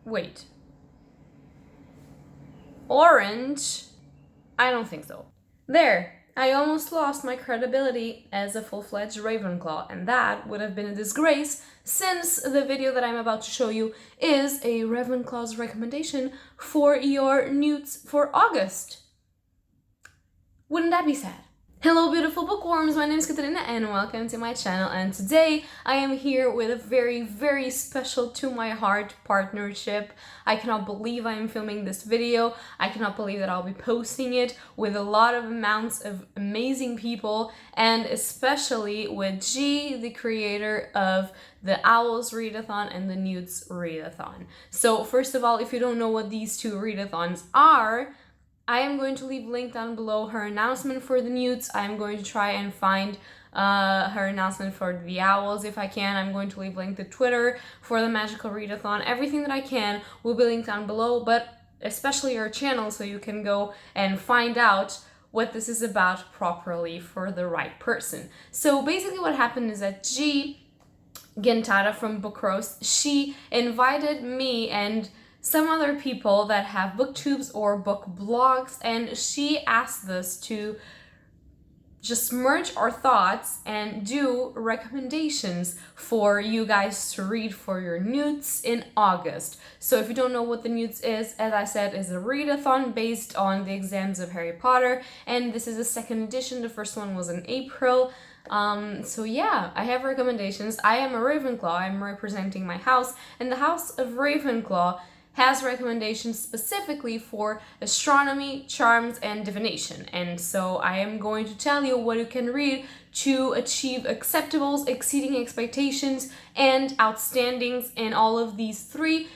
Wait. Orange? I don't think so. There! I almost lost my credibility as a full-fledged Ravenclaw, and that would have been a disgrace since the video that I'm about to show you is a Ravenclaw's recommendation for your N.E.W.Ts for August. Wouldn't that be sad? Hello beautiful bookworms, my name is Katarina and welcome to my channel, and today I am here with a very special to my heart partnership. I cannot believe I am filming this video. I cannot believe that I'll be posting it with a lot of amounts of amazing people, and especially with G, the creator of the Owls readathon and the N.E.W.Ts readathon. So first of all, if you don't know what these two readathons are, I am going to leave a link down below her announcement for the N.E.W.Ts. I'm going to try and find her announcement for the Owls if I can. I'm going to leave a link to Twitter for the Magical Readathon. Everything that I can will be linked down below, but especially her channel so you can go and find out what this is about properly for the right person. So basically what happened is that G Gentara from Bookworms, she invited me and some other people that have booktubes or book blogs, and she asked us to just merge our thoughts and do recommendations for you guys to read for your N.E.W.Ts in August. So if you don't know what the N.E.W.Ts is, as I said, is a readathon based on the exams of Harry Potter, and this is the second edition. The first one was in April. So yeah, I have recommendations. I am a Ravenclaw, I'm representing my house, and the House of Ravenclaw has recommendations specifically for astronomy, charms, and divination. And so I am going to tell you what you can read to achieve acceptables, exceeding expectations, and outstandings in all of these three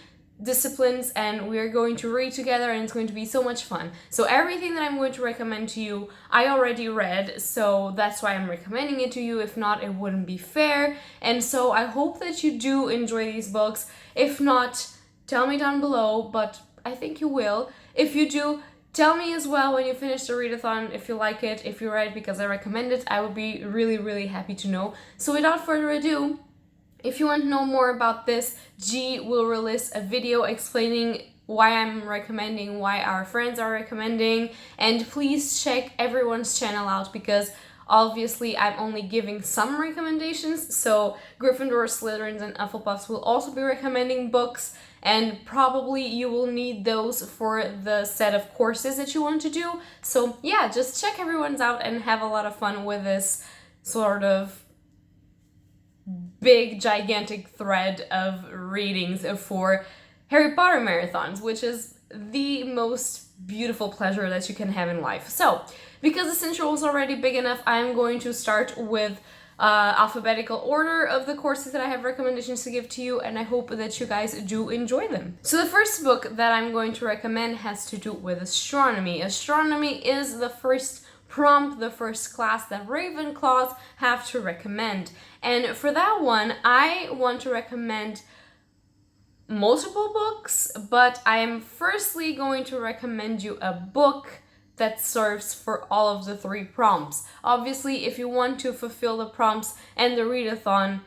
disciplines, and we're going to read together, and it's going to be so much fun. So everything that I'm going to recommend to you, I already read, so that's why I'm recommending it to you. If not, it wouldn't be fair. And so I hope that you do enjoy these books. If not, tell me down below, but I think you will. If you do, tell me as well when you finish the readathon if you like it, if you read because I recommend it. I would be really happy to know. So without further ado, if you want to know more about this, G will release a video explaining why I'm recommending, why our friends are recommending, and please check everyone's channel out because obviously I'm only giving some recommendations. So Gryffindor, Slytherins, and Hufflepuffs will also be recommending books, and probably you will need those for the set of courses that you want to do. So yeah, just check everyone's out and have a lot of fun with this sort of big gigantic thread of readings for Harry Potter marathons, which is the most beautiful pleasure that you can have in life. So because this intro was already big enough, I'm going to start with alphabetical order of the courses that I have recommendations to give to you, and I hope that you guys do enjoy them. So the first book that I'm going to recommend has to do with astronomy. Astronomy is the first prompt, the first class that Ravenclaws have to recommend. And for that one, I want to recommend multiple books, but I am firstly going to recommend you a book that serves for all of the three prompts. Obviously, if you want to fulfill the prompts and the readathon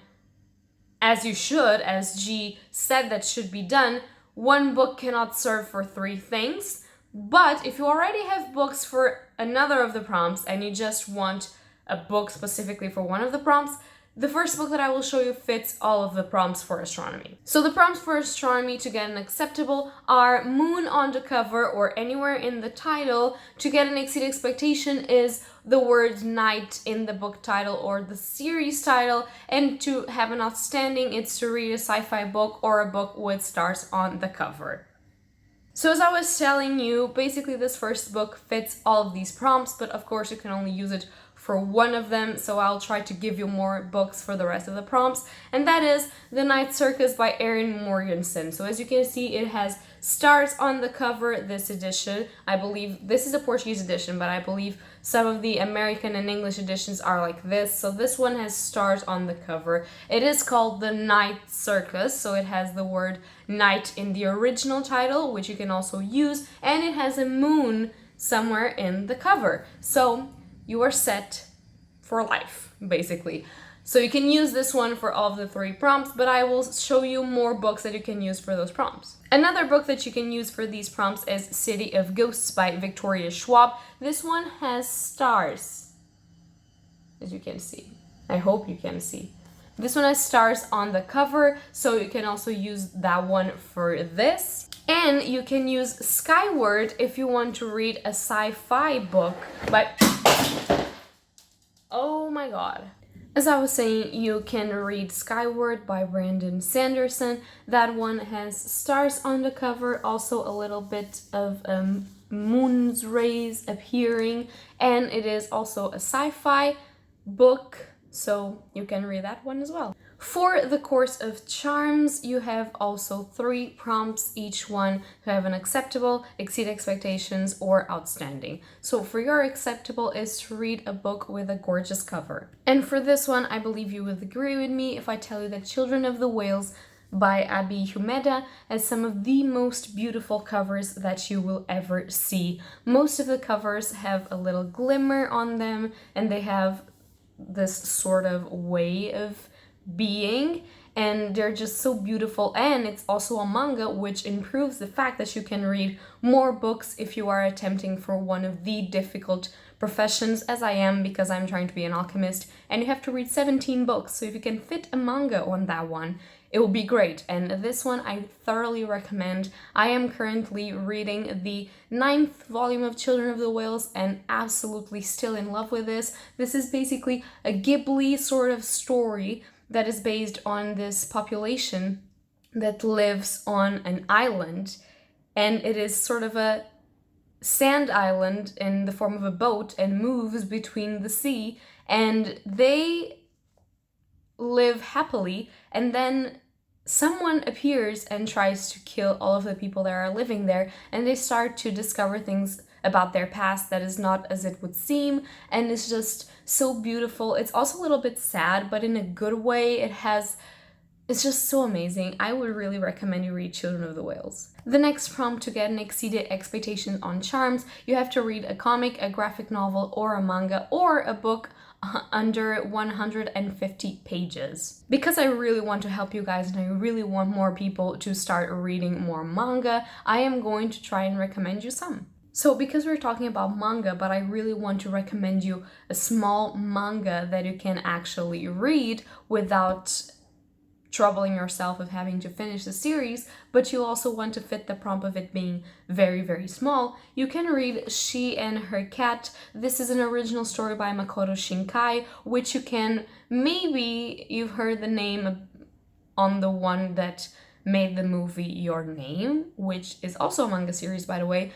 as you should, as G said that should be done, one book cannot serve for three things. But if you already have books for another of the prompts and you just want a book specifically for one of the prompts, the first book that I will show you fits all of the prompts for astronomy. So the prompts for astronomy to get an acceptable are moon on the cover or anywhere in the title. To get an exceed expectation is the word night in the book title or the series title, and to have an outstanding, it's to read a sci-fi book or a book with stars on the cover. So as I was telling you, basically this first book fits all of these prompts, but of course you can only use it for one of them, so I'll try to give you more books for the rest of the prompts, and that is The Night Circus by Erin Morgenson. So as you can see, it has stars on the cover, this edition. I believe this is a Portuguese edition, but I believe some of the American and English editions are like this. So this one has stars on the cover. It is called The Night Circus, so it has the word night in the original title, which you can also use, and it has a moon somewhere in the cover. So you are set for life, basically. So you can use this one for all of the 3 prompts, but I will show you more books that you can use for those prompts. Another book that you can use for these prompts is City of Ghosts by Victoria Schwab. This one has stars, as you can see. I hope you can see. This one has stars on the cover, so you can also use that one for this. And you can use Skyward if you want to read a sci-fi book by... Oh my god. As I was saying, you can read Skyward by Brandon Sanderson. That one has stars on the cover, also a little bit of moon's rays appearing, and it is also a sci-fi book, so you can read that one as well. For the Course of Charms, you have also 3 prompts, each one to have an acceptable, exceed expectations, or outstanding. So for your acceptable is to read a book with a gorgeous cover. And for this one, I believe you would agree with me if I tell you that Children of the Whales by Abi Humeda has some of the most beautiful covers that you will ever see. Most of the covers have a little glimmer on them, and they have this sort of way of being, and they're just so beautiful. And it's also a manga, which improves the fact that you can read more books if you are attempting for one of the difficult professions, as I am, because I'm trying to be an alchemist, and you have to read 17 books. So if you can fit a manga on that one, it will be great. And this one I thoroughly recommend. I am currently reading the 9th volume of Children of the Whales and absolutely still in love with this. This is basically a Ghibli sort of story that is based on this population that lives on an island, and it is sort of a sand island in the form of a boat and moves between the sea, and they live happily, and then someone appears and tries to kill all of the people that are living there, and they start to discover things about their past that is not as it would seem, and it's just so beautiful. It's also a little bit sad, but in a good way. It's just so amazing. I would really recommend you read Children of the Whales. The next prompt to get an exceeded expectations on charms, you have to read a comic, a graphic novel, or a manga, or a book under 150 pages. Because I really want to help you guys and I really want more people to start reading more manga, I am going to try and recommend you some. So because we're talking about manga, but I really want to recommend you a small manga that you can actually read without troubling yourself of having to finish the series, but you also want to fit the prompt of it being very, very small, you can read She and Her Cat. This is an original story by Makoto Shinkai, which you can, maybe you've heard the name on the one that made the movie Your Name, which is also a manga series, by the way,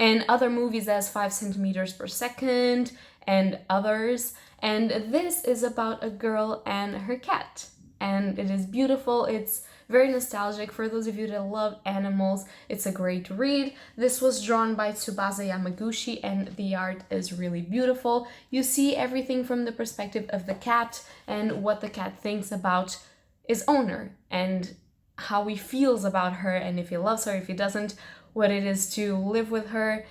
and other movies as 5 centimeters per second and others. And this is about a girl and her cat. And it is beautiful. It's very nostalgic for those of you that love animals. It's a great read. This was drawn by Tsubasa Yamaguchi and the art is really beautiful. You see everything from the perspective of the cat and what the cat thinks about its owner and how he feels about her, and if he loves her, if he doesn't, what it is to live with her.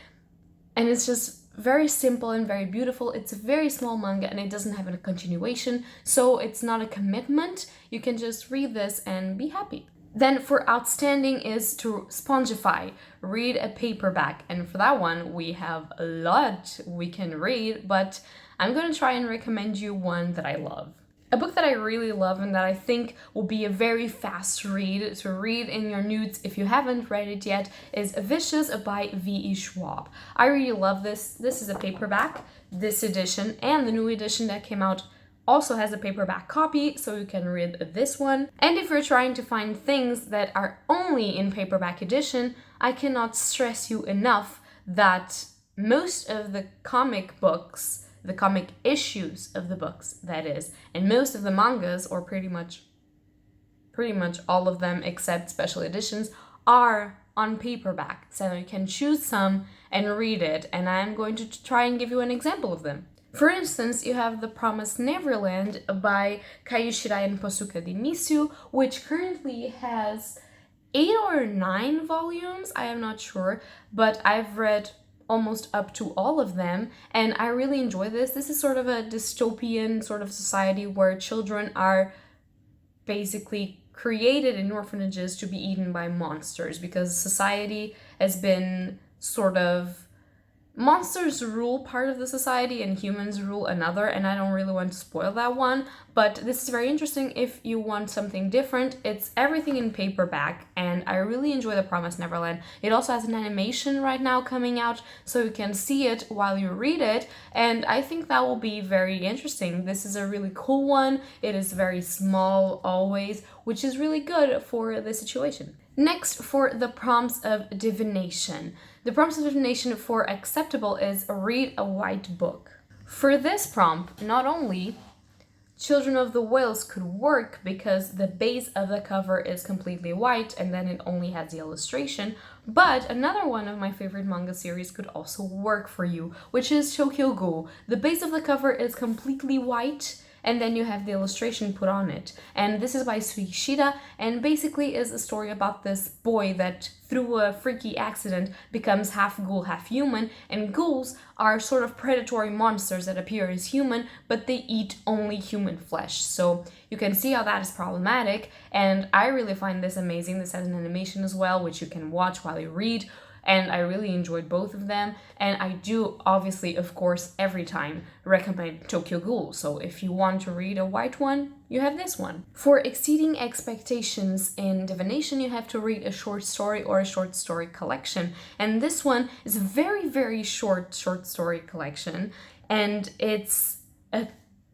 And it's just very simple and very beautiful. It's a very small manga and it doesn't have a continuation, so it's not a commitment. You can just read this and be happy. Then for outstanding is to spongify, read a paperback, and for that one we have a lot we can read, but I'm going to try and recommend you one that I love. A book that I really love and that I think will be a very fast read to read in your N.E.W.Ts if you haven't read it yet is Vicious by V.E. Schwab. I really love this. This is a paperback. This edition and the new edition that came out also has a paperback copy, so you can read this one. And if you're trying to find things that are only in paperback edition, I cannot stress you enough that most of the comic books, the comic issues of the books, that is, and most of the mangas, or pretty much all of them except special editions, are on paperback. So you can choose some and read it, and I'm going to try and give you an example of them. For instance, you have The Promised Neverland by Kayushirai and Posuka Dimisu, which currently has 8 or 9 volumes, I am not sure, but I've read almost up to all of them, and I really enjoy this. This is sort of a dystopian sort of society where children are basically created in orphanages to be eaten by monsters, because society has been sort of, monsters rule part of the society and humans rule another, and I don't really want to spoil that one, but this is very interesting if you want something different. It's everything in paperback, and I really enjoy The Promised Neverland. It also has an animation right now coming out, so you can see it while you read it, and I think that will be very interesting. This is a really cool one. It is very small always, which is really good for the situation. Next, for the prompts of divination. The prompts of divination for acceptable is read a white book. For this prompt, not only Children of the Whales could work because the base of the cover is completely white and then it only has the illustration, but another one of my favorite manga series could also work for you, which is Tokyo Ghoul. The base of the cover is completely white and then you have the illustration put on it. And this is by Suishida, and basically is a story about this boy that through a freaky accident becomes half ghoul, half human, and ghouls are sort of predatory monsters that appear as human, but they eat only human flesh. So you can see how that is problematic, and I really find this amazing. This has an animation as well, which you can watch while you read, and I really enjoyed both of them, and I do obviously, of course, every time recommend Tokyo Ghoul, so if you want to read a white one, you have this one. For exceeding expectations in divination, you have to read a short story or a short story collection, and this one is a very short story collection, and it's a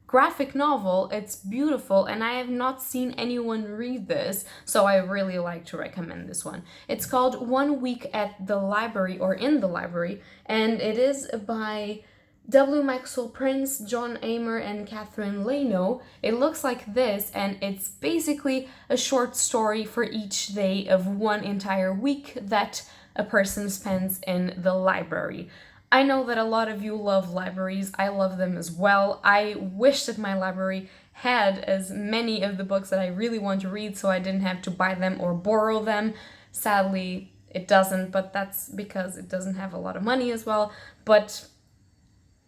graphic novel. It's beautiful, and I have not seen anyone read this, so I really like to recommend this one. It's called 1 Week at the Library, or in the Library, and it is by W. Maxwell Prince, John Amer, and Catherine Leno. It looks like this, and it's basically a short story for each day of one entire week that a person spends in the library. I know that a lot of you love libraries. I love them as well. I wish that my library had as many of the books that I really want to read, so I didn't have to buy them or borrow them. Sadly, it doesn't, but that's because it doesn't have a lot of money as well. But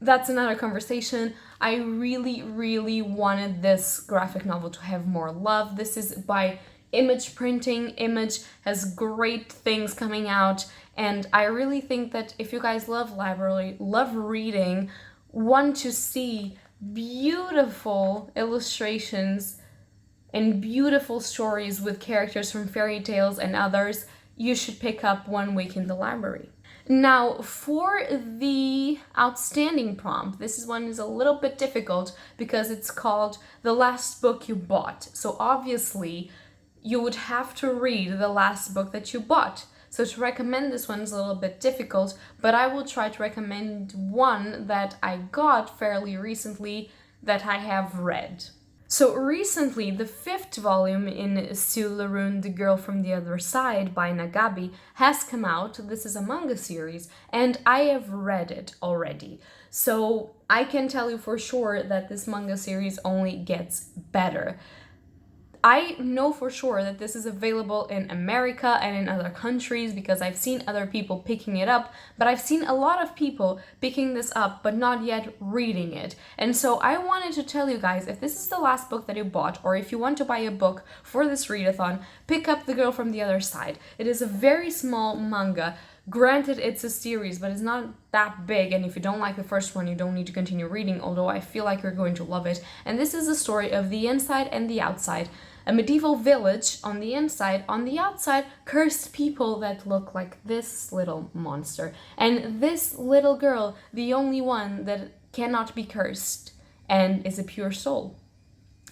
that's another conversation. I really wanted this graphic novel to have more love. This is by Image Printing. Image has great things coming out, and I really think that if you guys love library, love reading, want to see beautiful illustrations and beautiful stories with characters from fairy tales and others, you should pick up 1 Week in the Library. Now, for the outstanding prompt, this one is a little bit difficult because it's called The Last Book You Bought. So obviously, you would have to read the last book that you bought. So to recommend this one is a little bit difficult, but I will try to recommend one that I got fairly recently that I have read. So recently, the 5th volume in Sue Laroon, The Girl from the Other Side by Nagabi has come out. This is a manga series, and I have read it already. So I can tell you for sure that this manga series only gets better. I know for sure that this is available in America and in other countries because I've seen other people picking it up, but I've seen a lot of people picking this up but not yet reading it. And so I wanted to tell you guys, if this is the last book that you bought, or if you want to buy a book for this readathon, pick up The Girl from the Other Side. It is a very small manga. Granted, it's a series, but it's not that big, and if you don't like the first one, you don't need to continue reading, although I feel like you're going to love it. And this is the story of the inside and the outside. A medieval village on the inside, on the outside, cursed people that look like this little monster. And this little girl, the only one that cannot be cursed and is a pure soul.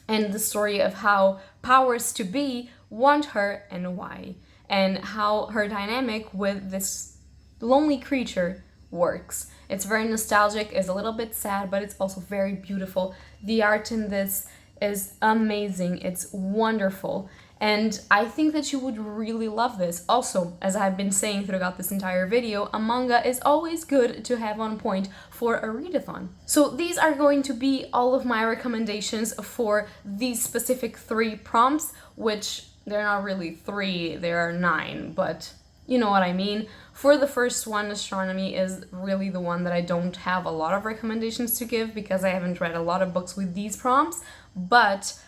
And the story of how powers to be want her and why. And how her dynamic with this lonely creature works. It's very nostalgic, it's a little bit sad, but it's also very beautiful. The art in this is amazing, it's wonderful, and I think that you would really love this. Also, as I've been saying throughout this entire video, a manga is always good to have on point for a readathon. So these are going to be all of my recommendations for these specific 3 prompts, which they're not really 3, there are 9, but you know what I mean. For the first one, astronomy is really the one that I don't have a lot of recommendations to give because I haven't read a lot of books with these prompts, but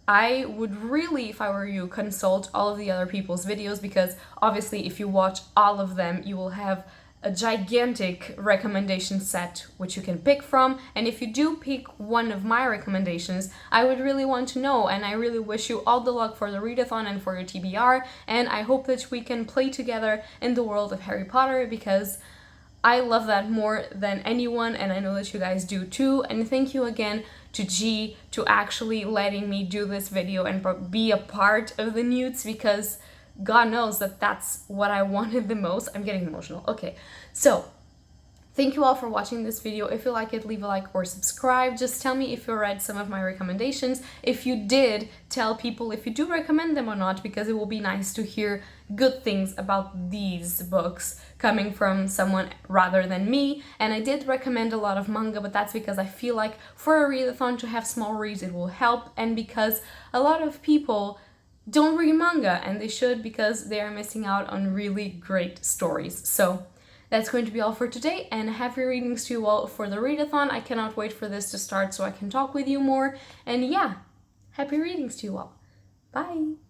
I would really, if I were you, consult all of the other people's videos, because obviously if you watch all of them, you will have a gigantic recommendation set which you can pick from. And if you do pick one of my recommendations, I would really want to know, and I really wish you all the luck for the readathon and for your TBR, and I hope that we can play together in the world of Harry Potter, because I love that more than anyone, and I know that you guys do too. And thank you again to G to actually letting me do this video and be a part of the N.E.W.Ts, because God knows that that's what I wanted the most. I'm getting emotional. Okay, so thank you all for watching this video. If you like it, leave a like or subscribe. Just tell me if you read some of my recommendations. If you did, tell people if you do recommend them or not, because it will be nice to hear good things about these books coming from someone rather than me. And I did recommend a lot of manga, but that's because I feel like for a readathon to have small reads, it will help, and because a lot of people don't read manga, and they should, because they are missing out on really great stories. So that's going to be all for today, and happy readings to you all for the readathon. I cannot wait for this to start so I can talk with you more. And yeah, happy readings to you all. Bye!